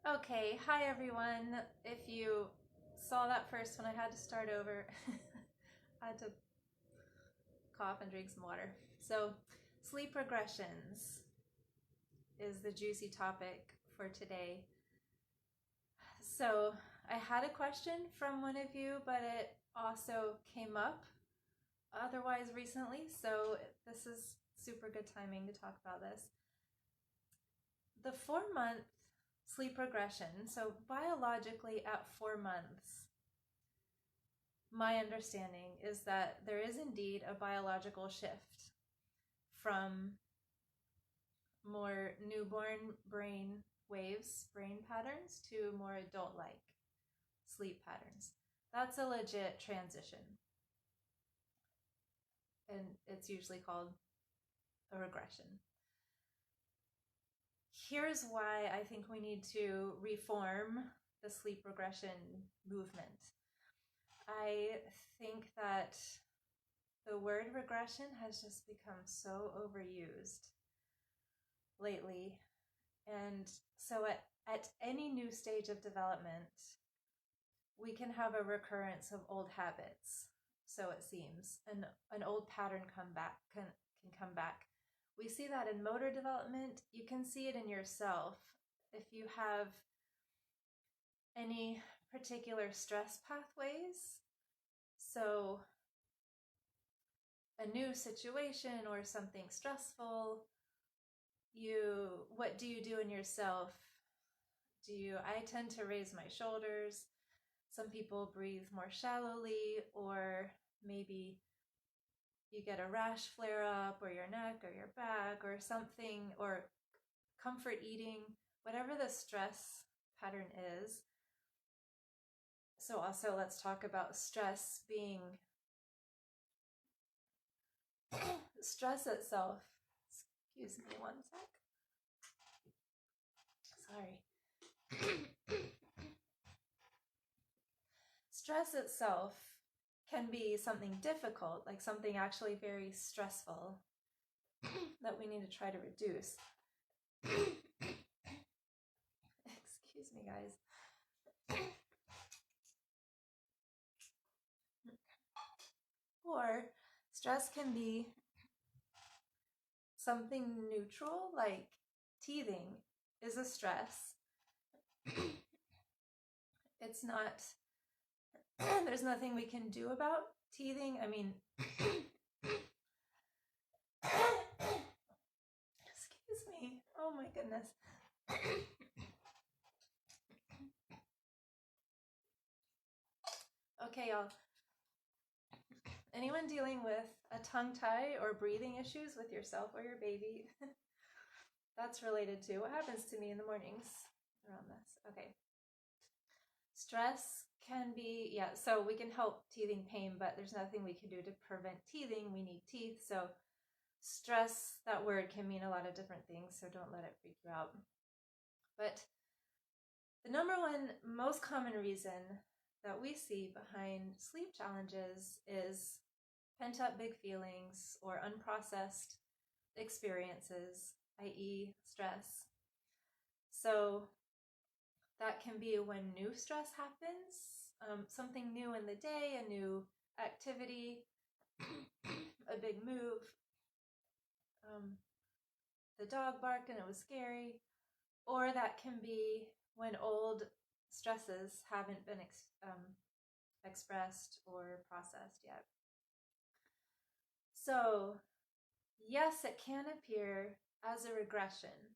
Okay, hi everyone. If you saw that first one, I had to start over. I had to cough and drink some water. So, sleep regressions is the juicy topic for today. So, I had a question from one of you, but it also came up otherwise recently, so this is super good timing to talk about this. The 4-month sleep regression, so biologically at 4 months, my understanding is that there is indeed a biological shift from more newborn brain waves, brain patterns, to more adult-like sleep patterns. That's a legit transition. And it's usually called a regression. Here's why I think we need to reform the sleep regression movement. I think that the word regression has just become so overused lately. And so at any new stage of development, we can have a recurrence of old habits, so it seems. An old pattern can come back. We see that in motor development. You can see it in yourself. If you have any particular stress pathways, so a new situation or something stressful, what do you do in yourself? I tend to raise my shoulders. Some people breathe more shallowly, or maybe you get a rash flare up or your neck or your back or something, or comfort eating, whatever the stress pattern is. So also let's talk about stress being stress itself. Excuse me one sec. Sorry. Stress itself can be something difficult, like something actually very stressful that we need to try to reduce. Excuse me, guys. Or stress can be something neutral, like teething is a stress. It's not, there's nothing we can do about teething. I mean, excuse me. Oh my goodness. Okay, y'all. Anyone dealing with a tongue tie or breathing issues with yourself or your baby? That's related to what happens to me in the mornings around this. Okay. Stress can be, so we can help teething pain, but there's nothing we can do to prevent teething. We need teeth. So stress, that word can mean a lot of different things, so don't let it freak you out. But the number one most common reason that we see behind sleep challenges is pent-up big feelings or unprocessed experiences, i.e. stress. So that can be when new stress happens, something new in the day, a new activity, a big move. The dog barked and it was scary. Or that can be when old stresses haven't been expressed or processed yet. So, yes, it can appear as a regression.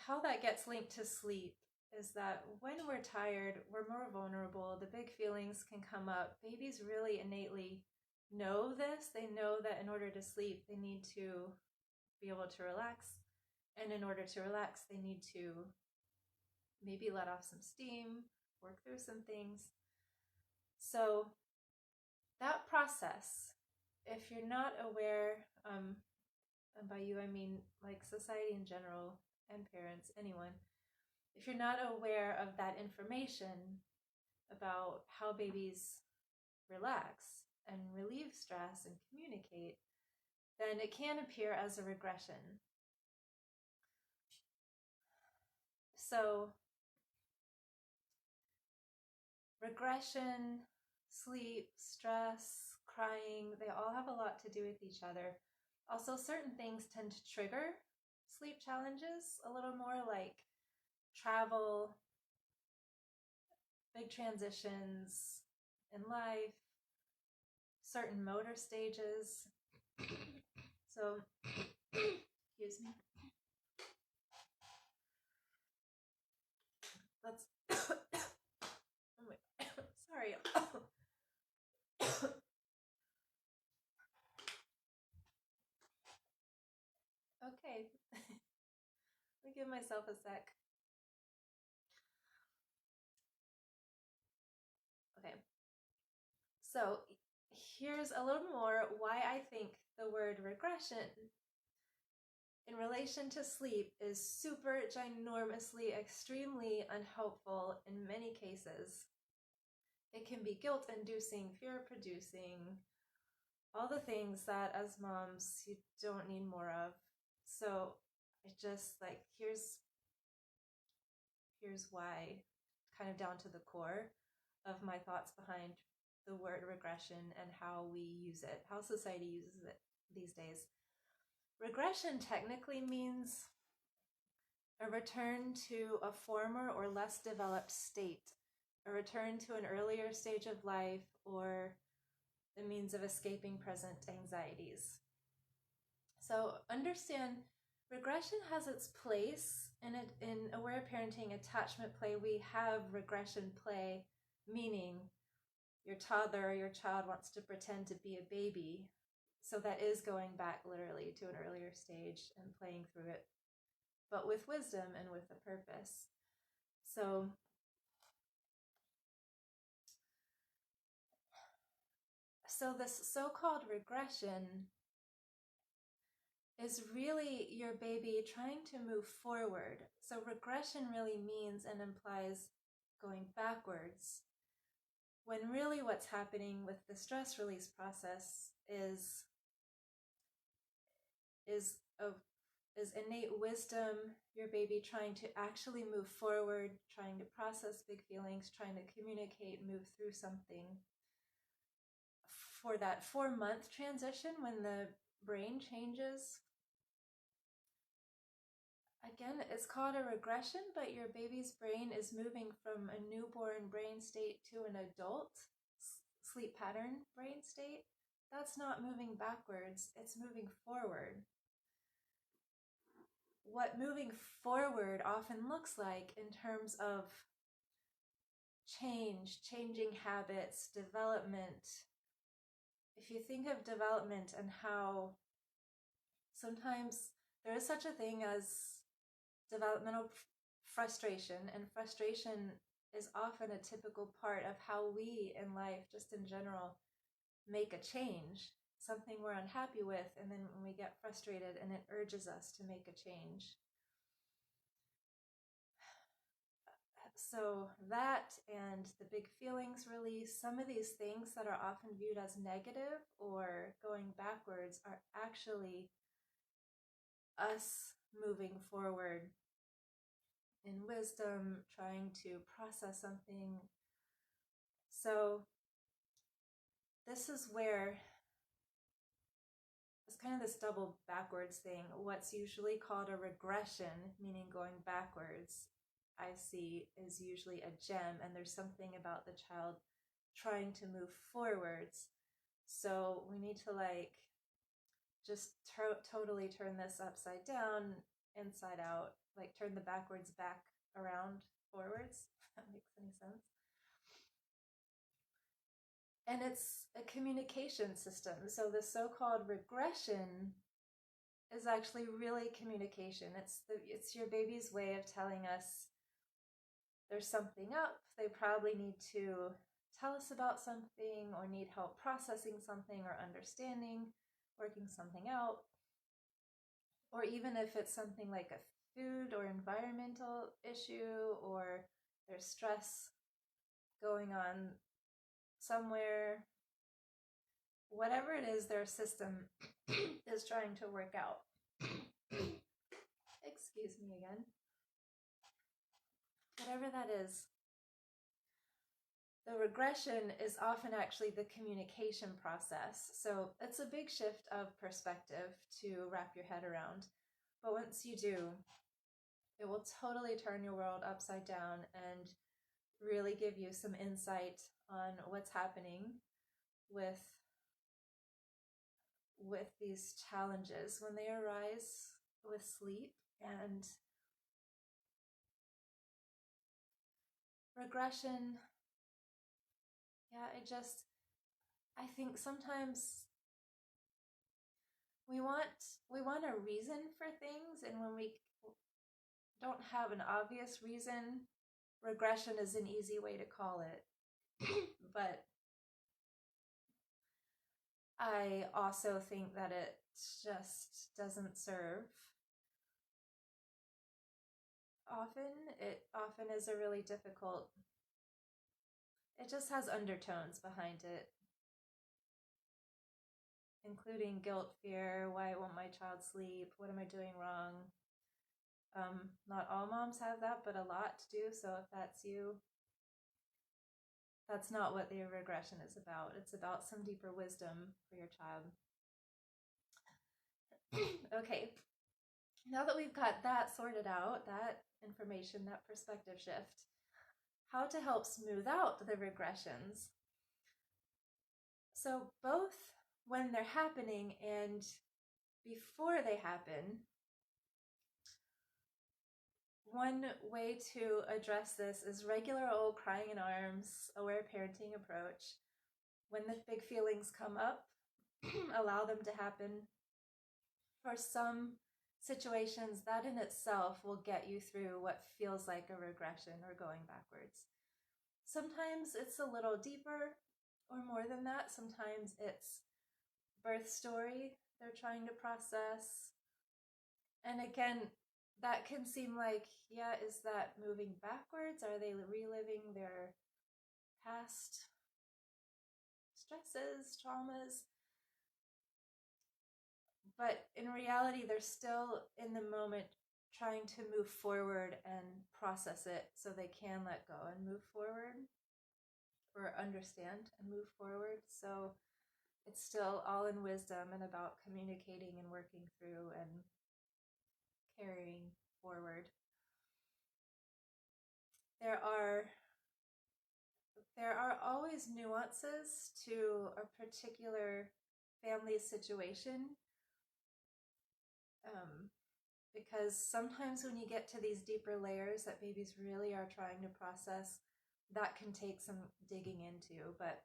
How that gets linked to sleep is that when we're tired, we're more vulnerable. The big feelings can come up. Babies really innately know this. They know that in order to sleep, they need to be able to relax. And in order to relax, they need to maybe let off some steam, work through some things. So that process, if you're not aware, and by you I mean like society in general and parents, anyone, if you're not aware of that information about how babies relax and relieve stress and communicate, then it can appear as a regression. So regression, sleep, stress, crying, they all have a lot to do with each other. Also, certain things tend to trigger sleep challenges a little more, like travel, big transitions in life, certain motor stages. So, excuse me. Let's. Oh my, sorry. Okay, let me give myself a sec. Okay, so here's a little more why I think the word regression in relation to sleep is super ginormously, extremely unhelpful in many cases. It can be guilt inducing, fear producing, all the things that as moms you don't need more of. So it just like here's why, kind of down to the core of my thoughts behind the word regression and how we use it, how society uses it these days. Regression technically means a return to a former or less developed state, a return to an earlier stage of life, or the means of escaping present anxieties. So understand regression has its place in aware parenting attachment play. We have regression play, meaning your toddler or your child wants to pretend to be a baby. So that is going back literally to an earlier stage and playing through it, but with wisdom and with a purpose. So this so-called regression is really your baby trying to move forward. So regression really means and implies going backwards, when really what's happening with the stress release process is innate wisdom, your baby trying to actually move forward, trying to process big feelings, trying to communicate, move through something. For that 4-month transition, when the brain changes, again, it's called a regression, but your baby's brain is moving from a newborn brain state to an adult sleep pattern brain state. That's not moving backwards, it's moving forward. What moving forward often looks like in terms of changing habits, development. If you think of development and how sometimes there is such a thing as developmental frustration, and frustration is often a typical part of how we in life, just in general, make a change, something we're unhappy with, and then when we get frustrated and it urges us to make a change. So that and the big feelings release, some of these things that are often viewed as negative or going backwards are actually us moving forward in wisdom, trying to process something. So this is where it's kind of this double backwards thing. What's usually called a regression, meaning going backwards, I see is usually a gem, and there's something about the child trying to move forwards. So we need to just totally turn this upside down, inside out, like turn the backwards back around forwards, if that makes any sense. And it's a communication system. So the so-called regression is actually really communication. It's your baby's way of telling us there's something up. They probably need to tell us about something or need help processing something or understanding, working something out. Or even if it's something like a food or environmental issue, or there's stress going on somewhere, whatever it is their system is trying to work out. Excuse me again. whatever that is. The regression is often actually the communication process. So it's a big shift of perspective to wrap your head around. But once you do, it will totally turn your world upside down and really give you some insight on what's happening with these challenges when they arise with sleep. And regression, I think sometimes we want a reason for things, and when we don't have an obvious reason, regression is an easy way to call it. But I also think that it just doesn't serve. It often is a really difficult, it just has undertones behind it, including guilt, fear, why won't my child sleep, what am I doing wrong? Not all moms have that, but a lot do. So if that's you, that's not what the regression is about. It's about some deeper wisdom for your child. Okay, now that we've got that sorted out, that information, that perspective shift, how to help smooth out the regressions. So both when they're happening and before they happen, one way to address this is regular old crying in arms, aware parenting approach. When the big feelings come up, allow them to happen. For some situations, that in itself will get you through what feels like a regression or going backwards. Sometimes it's a little deeper or more than that. Sometimes it's birth story they're trying to process. And again, that can seem like, yeah, is that moving backwards? Are they reliving their past stresses, traumas? But in reality, they're still in the moment trying to move forward and process it so they can let go and move forward, or understand and move forward. So it's still all in wisdom and about communicating and working through and carrying forward. There are always nuances to a particular family situation, because sometimes when you get to these deeper layers that babies really are trying to process, that can take some digging into. But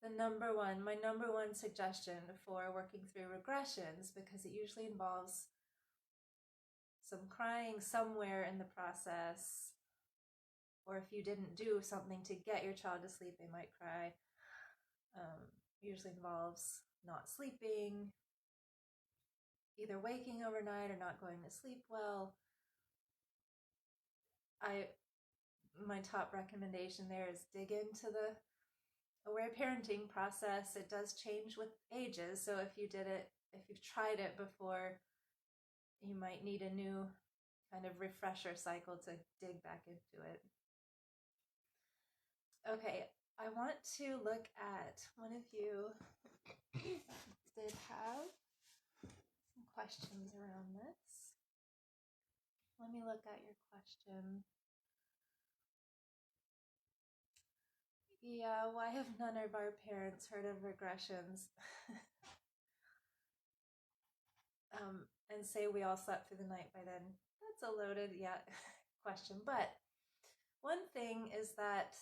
my number one suggestion for working through regressions, because it usually involves some crying somewhere in the process, or if you didn't do something to get your child to sleep, they might cry. Usually involves not sleeping, either waking overnight or not going to sleep well. My top recommendation there is dig into the aware parenting process. It does change with ages, so if you've tried it before, you might need a new kind of refresher cycle to dig back into it. Okay, I want to look at, one of you did have some questions around this. Let me look at your question. Yeah, why have none of our parents heard of regressions? And say we all slept through the night by then. That's a loaded question. But one thing is that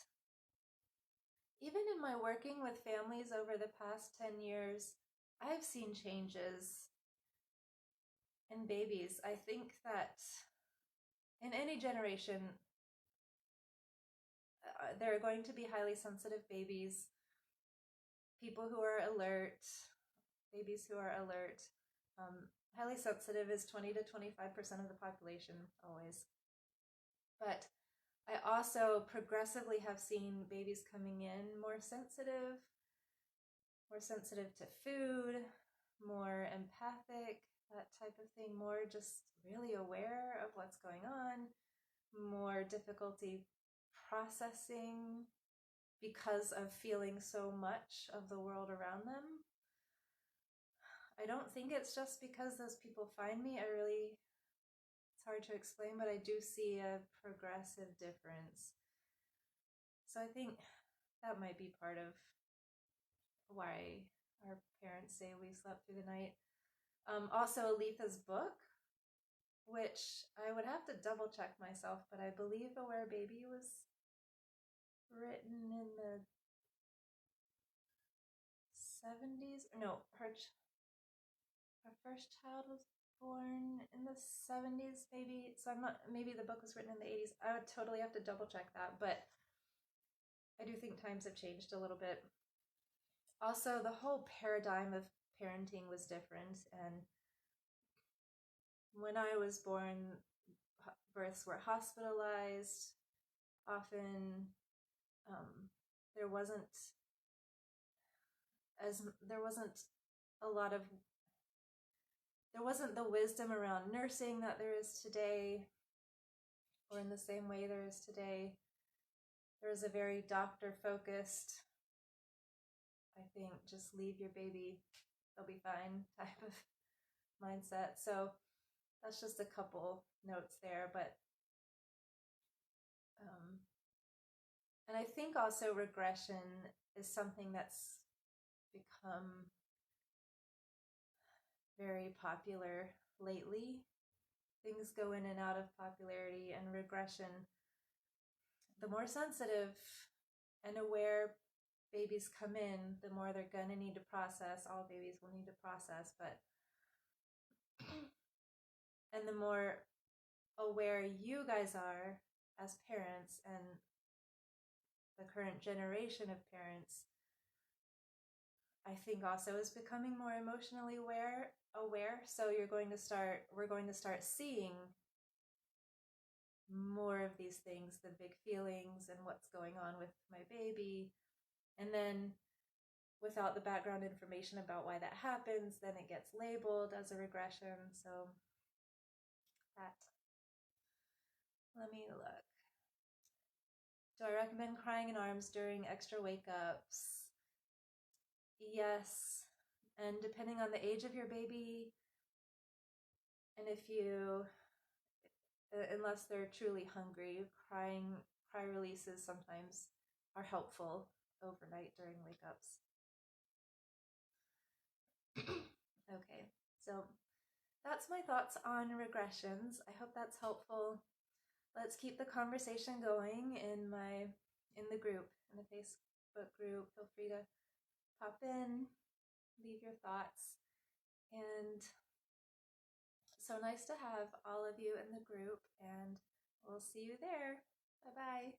even in my working with families over the past 10 years, I've seen changes in babies. I think that in any generation, there are going to be highly sensitive babies, people who are alert, babies who are alert. Highly sensitive is 20 to 25% of the population always. But I also progressively have seen babies coming in more sensitive to food, more empathic, that type of thing, more just really aware of what's going on, more difficulty processing because of feeling so much of the world around them. I don't think it's just because those people find me. It's hard to explain, but I do see a progressive difference. So I think that might be part of why our parents say we slept through the night. Also, Aletha's book, which I would have to double check myself, but I believe Aware Baby was written in the 70s. No, her first child was born in the 70s, maybe. So I'm not, maybe the book was written in the 80s. I would totally have to double check that, but I do think times have changed a little bit. Also, the whole paradigm of parenting was different, and when I was born, births were hospitalized. Often, there wasn't there wasn't a lot of there wasn't the wisdom around nursing that there is today, or in the same way there is today. There was a very doctor focused, I think, just leave your baby, they'll be fine type of mindset. So that's just a couple notes there, but and I think also regression is something that's become very popular lately. Things go in and out of popularity, and regression, the more sensitive and aware babies come in, the more they're going to need to process. All babies will need to process, but and the more aware you guys are as parents and the current generation of parents, I think also is becoming more emotionally aware. So we're going to start seeing more of these things, the big feelings and what's going on with my baby. And then without the background information about why that happens, then it gets labeled as a regression. So that, let me look. Do I recommend crying in arms during extra wake-ups? Yes. And depending on the age of your baby, and if you, unless they're truly hungry, cry releases sometimes are helpful overnight during wake-ups. Okay, so that's my thoughts on regressions. I hope that's helpful. Let's keep the conversation going in the group, in the Facebook group. Feel free to pop in, leave your thoughts. And so nice to have all of you in the group, and we'll see you there. Bye-bye.